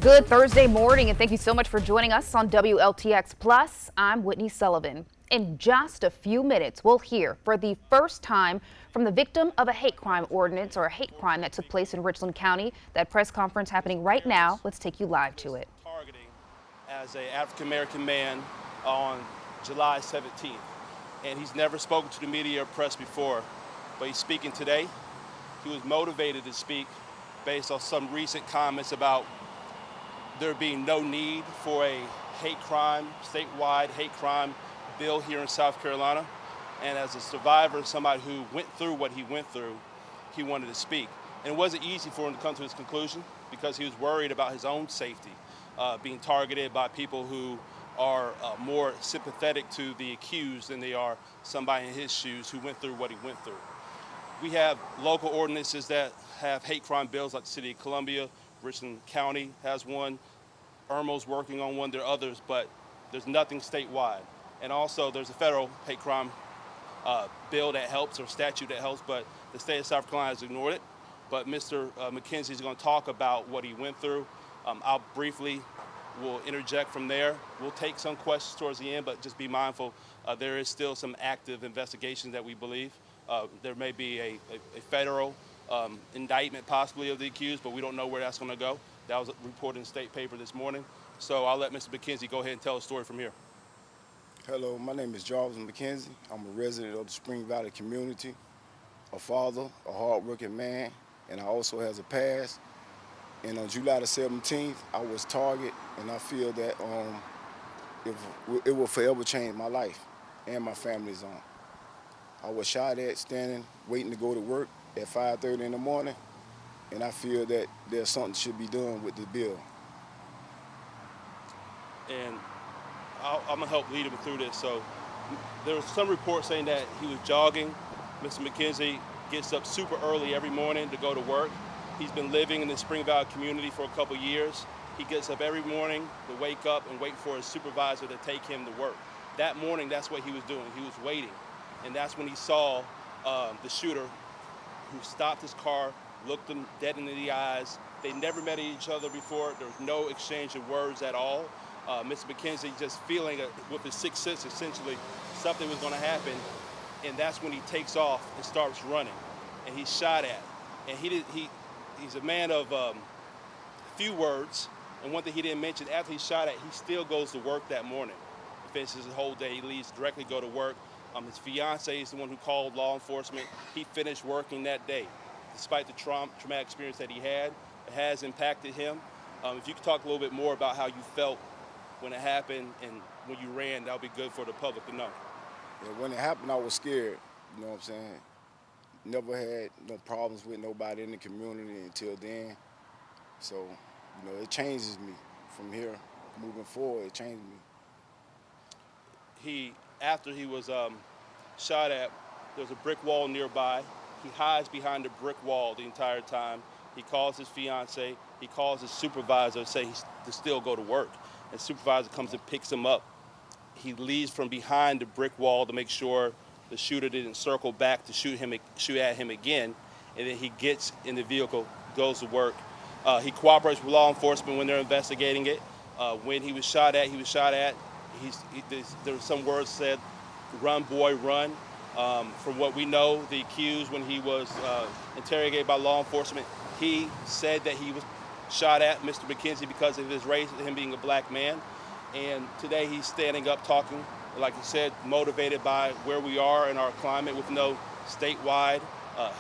Good Thursday morning, and thank you so much for joining us on WLTX Plus. I'm Whitney Sullivan. In just a few minutes, we'll hear for the first time from the victim of a hate crime ordinance or a hate crime that took place in Richland County. That press conference happening right now. Let's take you live to it. Targeting as an African-American man on July 17th. And he's never spoken to the media or press before, but he's speaking today. He was motivated to speak based on some recent comments about there being no need for a hate crime, statewide hate crime bill here in South Carolina. And as a survivor, somebody who went through what he went through, he wanted to speak. And it wasn't easy for him to come to his conclusion because he was worried about his own safety, being targeted by people who are more sympathetic to the accused than they are somebody in his shoes who went through what he went through. We have local ordinances that have hate crime bills like the City of Columbia. Richland County has one. Irma's working on one. There are others, but there's nothing statewide. And also there's a federal hate crime bill that helps, or statute that helps, but the state of South Carolina has ignored it. But Mr. McKenzie is going to talk about what he went through. I'll briefly will interject from there. We'll take some questions towards the end, but just be mindful, there is still some active investigation that we believe. There may be a federal indictment possibly of the accused, but we don't know where that's going to go. That was reported in the state paper this morning. So I'll let Mr. McKenzie go ahead and tell the story from here. Hello, my name is Jarvis McKenzie. I'm a resident of the Spring Valley community, a father, a hard-working man, and I also has a past. And on July the 17th, I was targeted, and I feel that it will forever change my life and my family's own. I was shot at standing, waiting to go to work at 5:30 in the morning, and I feel that there's something should be done with the bill. And I'm gonna help lead him through this. So there was some reports saying that he was jogging. Mr. McKenzie gets up super early every morning to go to work. He's been living in the Spring Valley community for a couple years. He gets up every morning to wake up and wait for his supervisor to take him to work. That morning, that's what he was doing. He was waiting. And that's when he saw the shooter, who stopped his car, looked him dead in the eyes. They never met each other before. There was no exchange of words at all. Mr. McKenzie just feeling with his sixth sense, essentially, something was going to happen. And that's when he takes off and starts running. And he's shot at. And he's a man of few words. And one thing he didn't mention, after he's shot at, he still goes to work that morning. He finishes his whole day. He leaves directly to go to work. His fiance is the one who called law enforcement. He finished working that day. Despite the traumatic experience that he had, it has impacted him. If you could talk a little bit more about how you felt when it happened and when you ran, that would be good for the public to know. Yeah, when it happened, I was scared, you know what I'm saying? Never had no problems with nobody in the community until then. So, you know, it changes me from here. Moving forward, it changed me. After he was shot at, there's a brick wall nearby. He hides behind the brick wall the entire time. He calls his fiance, he calls his supervisor to say he's to still go to work. And the supervisor comes and picks him up. He leaves from behind the brick wall to make sure the shooter didn't circle back to shoot at him again. And then he gets in the vehicle, goes to work. He cooperates with law enforcement when they're investigating it. When he was shot at, there were some words said, "Run, boy, run." From what we know, the accused, when he was interrogated by law enforcement, he said that he was shot at Mr. McKenzie because of his race, him being a black man. And today he's standing up talking, like he said, motivated by where we are in our climate with no statewide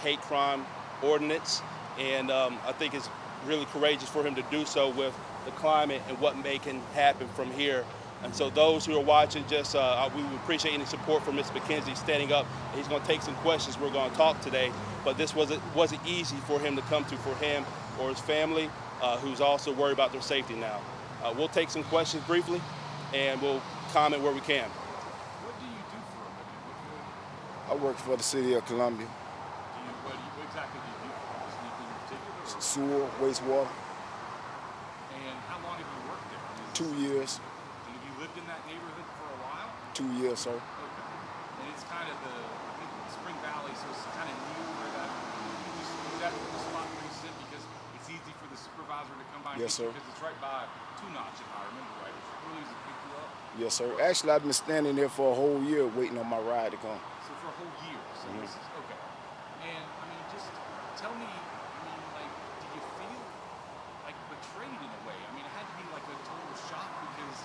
hate crime ordinance. And I think it's really courageous for him to do so with the climate and what can happen from here. And so those who are watching, just we would appreciate any support from Mr. McKenzie standing up. He's going to take some questions. We're going to talk today, but this wasn't easy for him to come to, for him or his family, who's also worried about their safety now. We'll take some questions briefly, and we'll comment where we can. What do you do for a living? I work for the City of Columbia. What exactly do you do for us? Anything in particular? Or? Sewer, wastewater. And how long have you worked there? 2 years. And have you lived in that neighborhood for a while? 2 years, sir. Okay. And it's kind of I think Spring Valley, so it's kind of near where that spot where you sit, because it's easy for the supervisor to come by Yes, sir. Because it's right by Two Notch, if I remember right. It's really easy to pick you up. Yes, sir. Actually, I've been standing there for a whole year waiting on my ride to come. So for a whole year. So this is okay. And I mean, just tell me. I mean, like, do you feel like betrayed in a way? I mean, it had to be like a total shock because,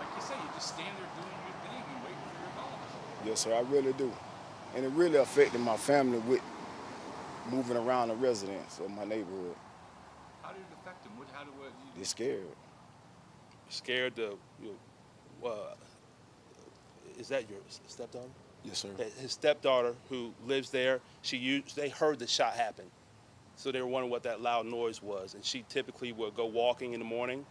like you say, you just stand there doing your thing and waiting for your dogs. Yes, sir. I really do. And it really affected my family with moving around the residence of my neighborhood. How did it affect them? They're scared. Scared to, is that your stepdaughter? Yes, sir. His stepdaughter who lives there, they heard the shot happen. So they were wondering what that loud noise was. And she typically would go walking in the morning.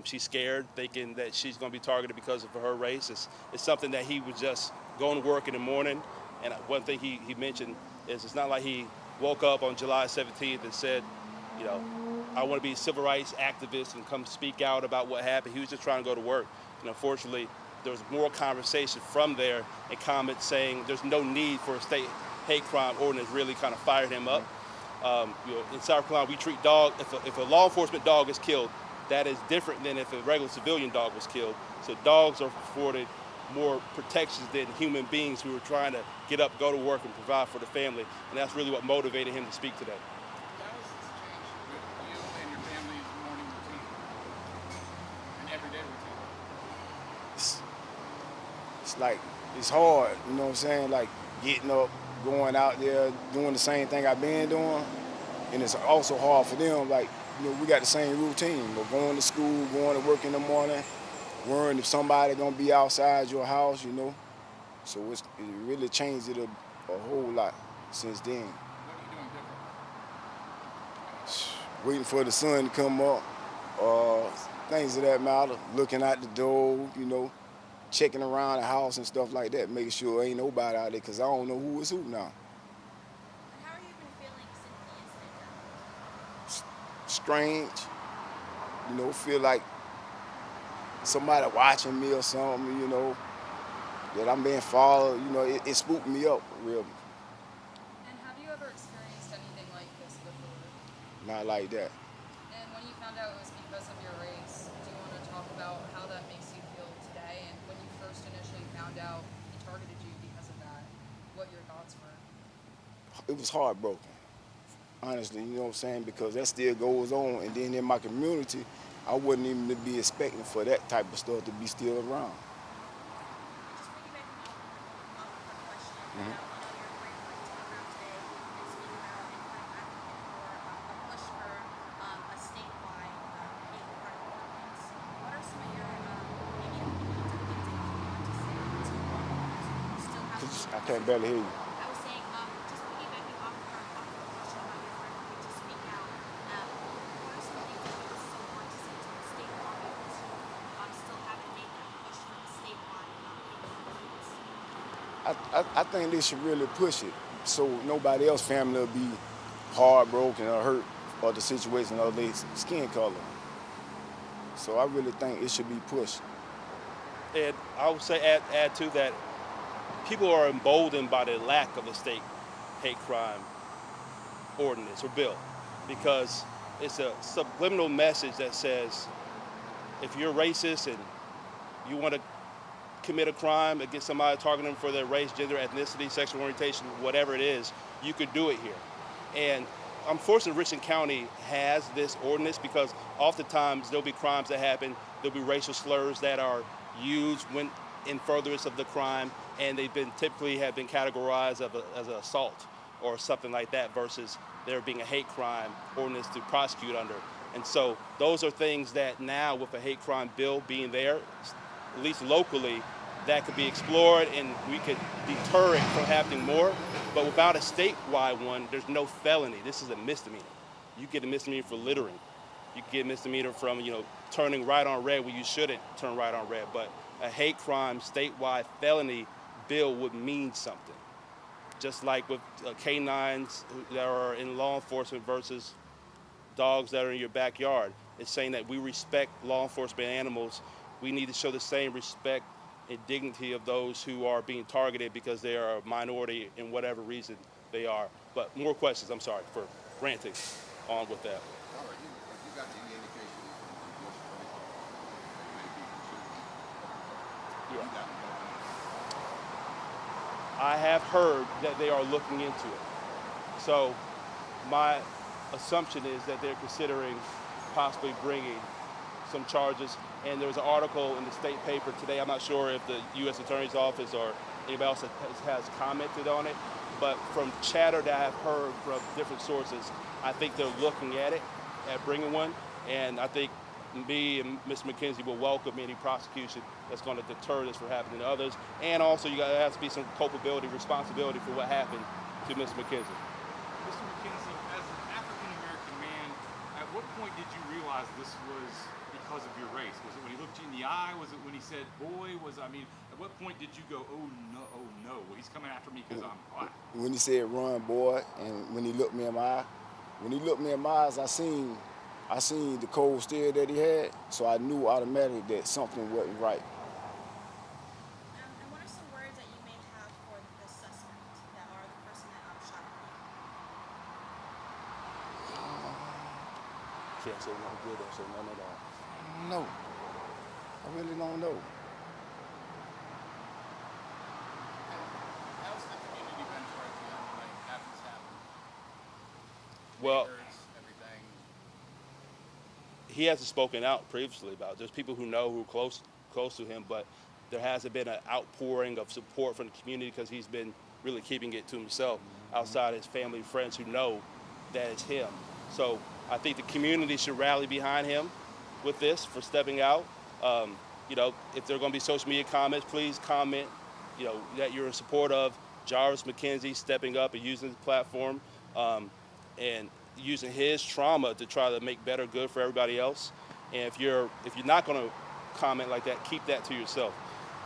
She's scared, thinking that she's going to be targeted because of her race. It's something that he was just going to work in the morning. And one thing he mentioned is it's not like he woke up on July 17th and said, I want to be a civil rights activist and come speak out about what happened. He was just trying to go to work. And unfortunately, there was more conversation from there and comments saying there's no need for a state hate crime ordinance really kind of fired him up. In South Carolina, we treat dogs, if a law enforcement dog is killed, that is different than if a regular civilian dog was killed. So dogs are afforded more protections than human beings who are trying to get up, go to work, and provide for the family. And that's really what motivated him to speak today. How has this changed with you and your family's morning routine? An everyday routine? It's like, it's hard, you know what I'm saying? Like getting up, going out there, doing the same thing I've been doing. And it's also hard for them, like, we got the same routine. Going to school, going to work in the morning, worrying if somebody gonna be outside your house, So it really changed it a whole lot since then. What are you doing different? Waiting for the sun to come up, things of that matter, looking out the door, checking around the house and stuff like that, making sure ain't nobody out there, because I don't know who is who now. And how have you been feeling since the incident? Strange, feel like somebody watching me or something, that I'm being followed, it spooked me up, really. And have you ever experienced anything like this before? Not like that. And when you found out it was because of your race, do you want to talk about how that makes you feel today? And when you first initially found out he targeted you because of that, what your thoughts were? It was heartbroken, honestly, you know what I'm saying? Because that still goes on. And then in my community, I wouldn't even be expecting for that type of stuff to be still around. Just piggybacking off of her question about, your great work to come out today and speak about and kind of advocate for a push for a statewide hate crime ordinance. What are some of your maybe opinions or things that you want to say to lawmakers who still have to I can't barely hear you. I was saying, just piggybacking off of her question about your friend who to speak out. What are some things that you still want to say to the state lawmakers who still haven't made that push for the statewide ordinance? I think they should really push it so nobody else's family will be heartbroken or hurt or the situation of their skin color. So I really think it should be pushed. And I would say add to that, people are emboldened by the lack of a state hate crime ordinance or bill, because it's a subliminal message that says if you're racist and you want to commit a crime against somebody, targeting them for their race, gender, ethnicity, sexual orientation, whatever it is, you could do it here. And unfortunately, Richland County has this ordinance because oftentimes there'll be crimes that happen, there'll be racial slurs that are used when in furtherance of the crime, and they've been typically have been categorized as an assault or something like that, versus there being a hate crime ordinance to prosecute under. And so those are things that now, with a hate crime bill being there, at least locally, that could be explored and we could deter it from happening more. But without a statewide one, there's no felony. This is a misdemeanor. You get a misdemeanor for littering. You get a misdemeanor from, turning right on red when you shouldn't turn right on red. But a hate crime statewide felony bill would mean something. Just like with canines that are in law enforcement versus dogs that are in your backyard. It's saying that we respect law enforcement animals. We need to show the same respect and dignity of those who are being targeted because they are a minority in whatever reason they are. But more questions, I'm sorry for ranting. on with that. All right, have you got any indication of what's going on? Maybe shooting. Yeah. You got no I have heard that they are looking into it. So my assumption is that they're considering possibly bringing some charges. And there was an article in the state paper today. I'm not sure if the U.S. Attorney's Office or anybody else has commented on it. But from chatter that I've heard from different sources, I think they're looking at it, at bringing one. And I think me and Mr. McKenzie will welcome any prosecution that's going to deter this from happening to others. And also, you got to have to be some culpability, responsibility for what happened to Mr. McKenzie. Mr. McKenzie, as an African-American man, at what point did you realize this was because of your race? Was it when he looked you in the eye? Was it when he said, boy? At what point did you go, oh no, he's coming after me because I'm black? When he said run, boy, and when he looked me in my eyes, I seen the cold stare that he had, so I knew automatically that something wasn't right. And what are some words that you may have for the suspect, that are the person that shot you? Can't say no good or say none at all. No, I really don't know. How's the community been towards you? Like, after this happened? Well, Neighbors, everything. he hasn't spoken out previously about it. There's people who know who are close to him, but there hasn't been an outpouring of support from the community because he's been really keeping it to himself outside his family and friends who know that it's him. So I think the community should rally behind him with this for stepping out. If there are going to be social media comments, please comment, that you're in support of Jarvis McKenzie stepping up and using the platform and using his trauma to try to make better good for everybody else. And if you're not going to comment like that, keep that to yourself.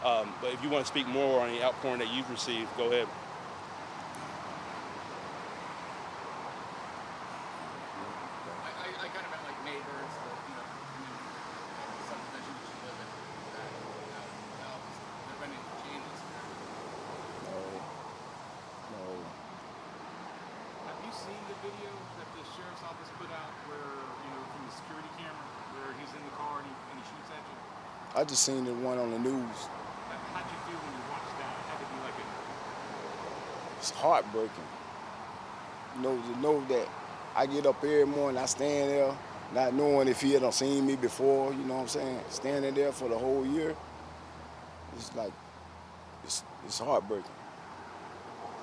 But if you want to speak more on the outpouring that you've received, go ahead. I kind of meant like neighbors, community, subdivision that you live in. There been any changes there? No. Have you seen the video that the sheriff's office put out where, from the security camera, where he's in the car and he shoots at you? I just seen the one on the news. How'd you feel when you watched that? It had to be like It's heartbreaking. To know that I get up every morning, I stand there, not knowing if he had seen me before, you know what I'm saying? Standing there for the whole year, it's like, it's heartbreaking.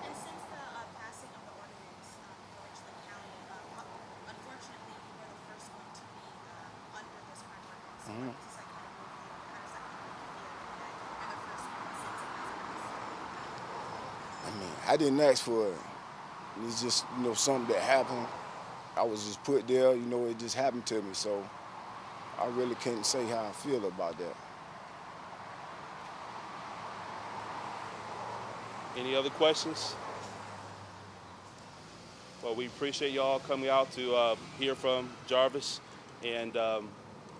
And since the passing of the ordinance for Richland County, unfortunately, you were the first one to be under this crime ordinance. So Mhm. what does that kind of move you? How does that kind of make you feel that you're the first one since it has passed? I mean, I didn't ask for it. It's just, something that happened. I was just put there, it just happened to me. So I really can't say how I feel about that. Any other questions? Well, we appreciate y'all coming out to hear from Jarvis. And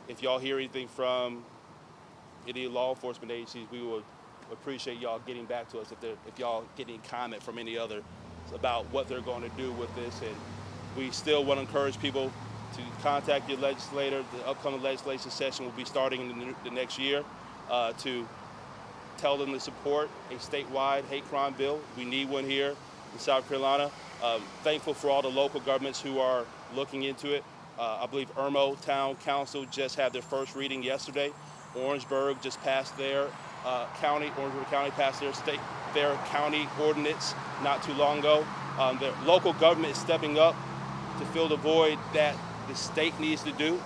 if y'all hear anything from any law enforcement agencies, we would appreciate y'all getting back to us if y'all get any comment from any other about what they're going to do with this. And we still want to encourage people to contact your legislator. The upcoming legislation session will be starting in the next year to tell them to support a statewide hate crime bill. We need one here in South Carolina. Thankful for all the local governments who are looking into it. I believe Irmo Town Council just had their first reading yesterday. Orangeburg just passed their Orangeburg County passed their county ordinance not too long ago. The local government is stepping up to fill the void that the state needs to do,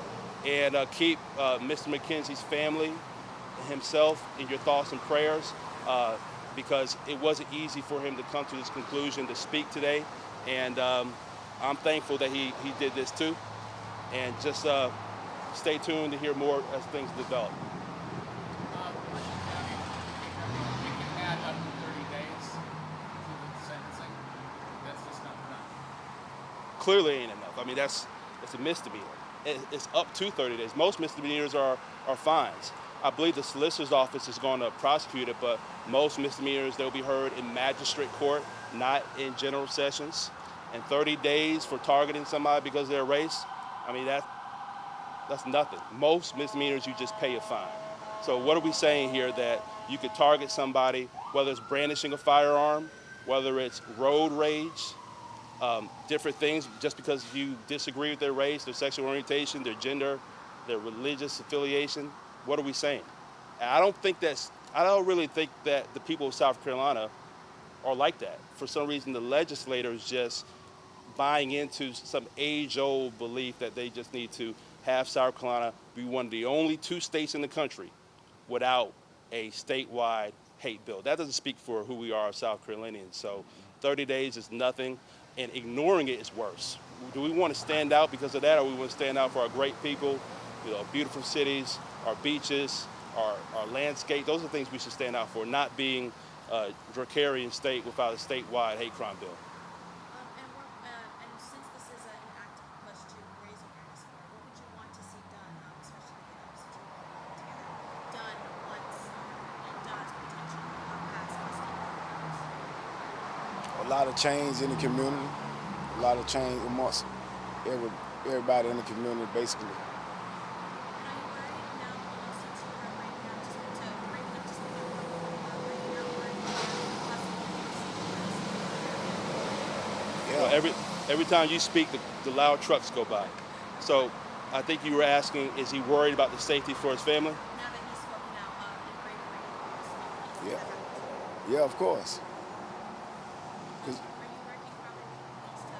and keep Mr. McKenzie's family, himself, in your thoughts and prayers, because it wasn't easy for him to come to this conclusion to speak today. And I'm thankful that he did this too. And just stay tuned to hear more as things develop. You can add up to 30 days to the sentencing. That's just not enough. Clearly ain't enough. I mean, it's a misdemeanor. It's up to 30 days. Most misdemeanors are fines. I believe the solicitor's office is going to prosecute it, but most misdemeanors, they'll be heard in magistrate court, not in general sessions. And 30 days for targeting somebody because of their race, I mean, that's nothing. Most misdemeanors, you just pay a fine. So what are we saying here? That you could target somebody, whether it's brandishing a firearm, whether it's road rage, different things, just because you disagree with their race, their sexual orientation, their gender, their religious affiliation. What are we saying? And I don't really think that the people of South Carolina are like that. For some reason, the legislators just buying into some age-old belief that they just need to have South Carolina be one of the only 2 states in the country without a statewide hate bill. That doesn't speak for who we are as South Carolinians. So 30 days is nothing, and ignoring it is worse. Do we want to stand out because of that, or we want to stand out for our great people, our beautiful cities, our beaches, our landscape? Those are things we should stand out for, not being a draconian state without a statewide hate crime bill. And since this is an active push to raise awareness for it, what would you want to see done, especially since you all work together, done once it does potentially pass the state? A lot of change in the community, a lot of change amongst everybody in the community, basically. Every time you speak, the loud trucks go by. So I think you were asking, is he worried about the safety for his family? Now that he's spoken out in great Yeah. Yeah, of course. 'Cause are you working probably with police to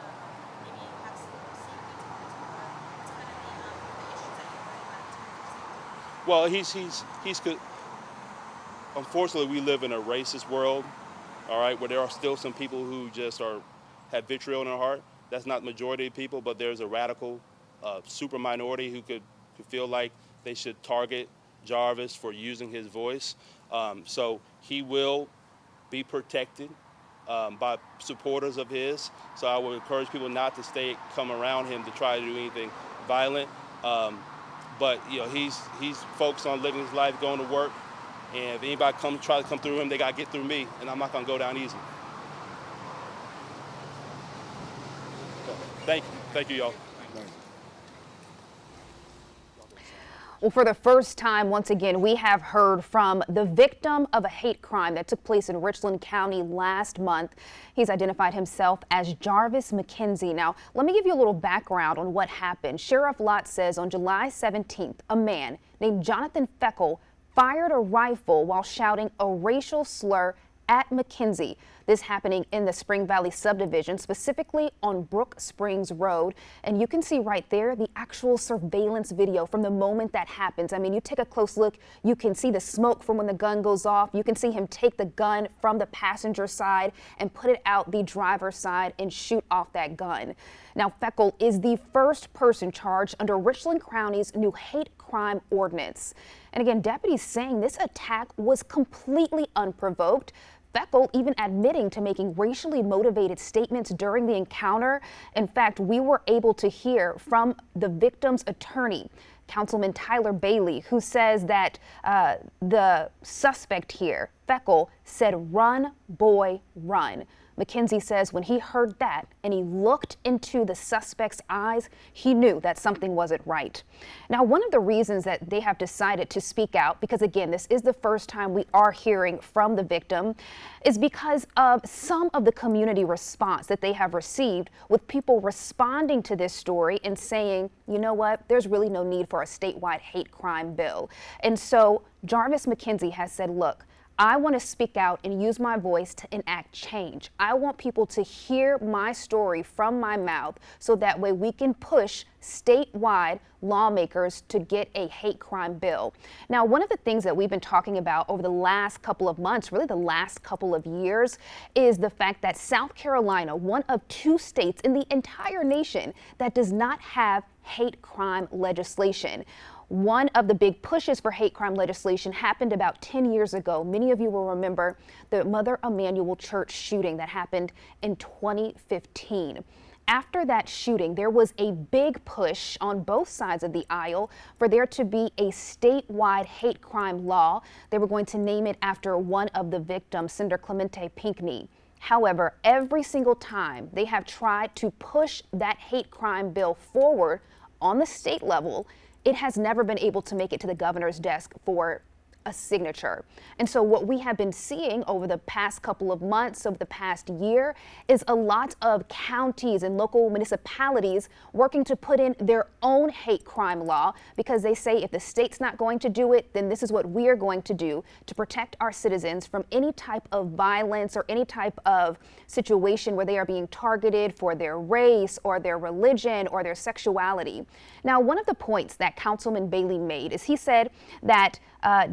maybe have some safety talks or it's kind of the issues that you're worried about? Well, unfortunately, we live in a racist world, all right, where there are still some people who just have vitriol in their heart. That's not the majority of people, but there's a radical super minority who could feel like they should target Jarvis for using his voice. So he will be protected by supporters of his. So I would encourage people not to come around him to try to do anything violent. But he's focused on living his life, going to work. And if anybody try to come through him, they got to get through me, and I'm not going to go down easy. Thank you, y'all. Well, for the first time, once again, we have heard from the victim of a hate crime that took place in Richland County last month. He's identified himself as Jarvis McKenzie. Now, let me give you a little background on what happened. Sheriff Lott says on July 17th, a man named Jonathan Feckle fired a rifle while shouting a racial slur at McKenzie. This happening in the Spring Valley subdivision, specifically on Brookspring Road. And you can see right there the actual surveillance video from the moment that happens. I mean, you take a close look, you can see the smoke from when the gun goes off. You can see him take the gun from the passenger side and put it out the driver's side and shoot off that gun. Now, Feckle is the first person charged under Richland County's new hate crime ordinance. And again, deputies saying this attack was completely unprovoked. Feckle even admitting to making racially motivated statements during the encounter. In fact, we were able to hear from the victim's attorney, Councilman Tyler Bailey, who says that the suspect here, Feckle, said, "Run, boy, run." McKenzie says when he heard that and he looked into the suspect's eyes, he knew that something wasn't right. Now, one of the reasons that they have decided to speak out, because again, this is the first time we are hearing from the victim, is because of some of the community response that they have received, with people responding to this story and saying, you know what, there's really no need for a statewide hate crime bill. And so Jarvis McKenzie has said, look, I want to speak out and use my voice to enact change. I want people to hear my story from my mouth so that way we can push statewide lawmakers to get a hate crime bill. Now, one of the things that we've been talking about over the last couple of months, really the last couple of years, is the fact that South Carolina, one of 2 states in the entire nation that does not have hate crime legislation. One of the big pushes for hate crime legislation happened about 10 years ago. Many of you will remember the Mother Emanuel Church shooting that happened in 2015. After that shooting, there was a big push on both sides of the aisle for there to be a statewide hate crime law. They were going to name it after one of the victims, Senator Clemente Pinckney. However, every single time they have tried to push that hate crime bill forward on the state level, it has never been able to make it to the governor's desk for a signature. And so what we have been seeing over the past couple of months, over the past year, is a lot of counties and local municipalities working to put in their own hate crime law, because they say if the state's not going to do it, then this is what we are going to do to protect our citizens from any type of violence or any type of situation where they are being targeted for their race or their religion or their sexuality. Now, one of the points that Councilman Bailey made is he said that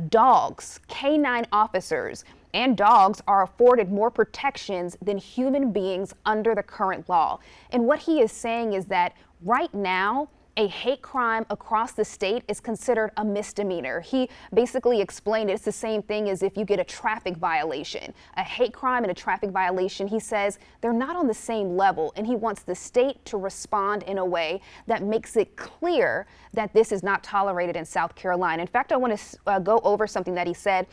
dogs, canine officers, and dogs are afforded more protections than human beings under the current law. And what he is saying is that right now, a hate crime across the state is considered a misdemeanor. He basically explained it's the same thing as if you get a traffic violation. A hate crime and a traffic violation, he says, they're not on the same level, and he wants the state to respond in a way that makes it clear that this is not tolerated in South Carolina. In fact, I want to go over something that he said.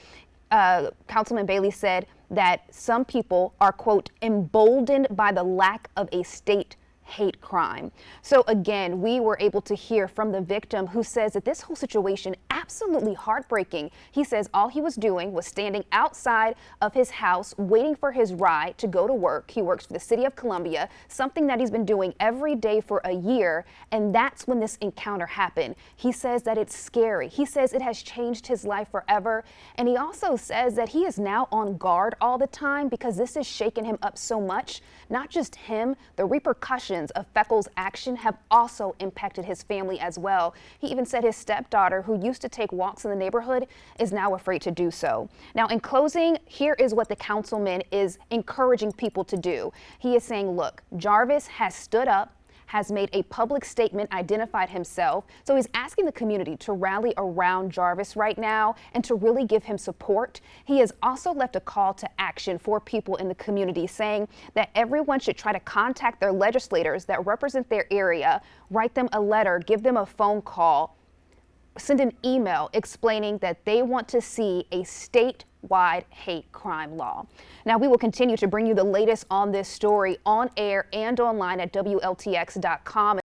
Councilman Bailey said that some people are, quote, emboldened by the lack of a state hate crime. So again, we were able to hear from the victim, who says that this whole situation absolutely heartbreaking. He says all he was doing was standing outside of his house waiting for his ride to go to work. He works for the city of Columbia, something that he's been doing every day for a year, and that's when this encounter happened. He says that it's scary. He says it has changed his life forever, and he also says that he is now on guard all the time because this has shaken him up so much. Not just him, the repercussions of Feckle's action have also impacted his family as well. He even said his stepdaughter, who used to take walks in the neighborhood, is now afraid to do so. Now, in closing, here is what the councilman is encouraging people to do. He is saying, look, Jarvis has stood up, has made a public statement, identified himself. So he's asking the community to rally around Jarvis right now and to really give him support. He has also left a call to action for people in the community, saying that everyone should try to contact their legislators that represent their area, write them a letter, give them a phone call, send an email explaining that they want to see a statewide hate crime law. Now, we will continue to bring you the latest on this story on air and online at WLTX.com.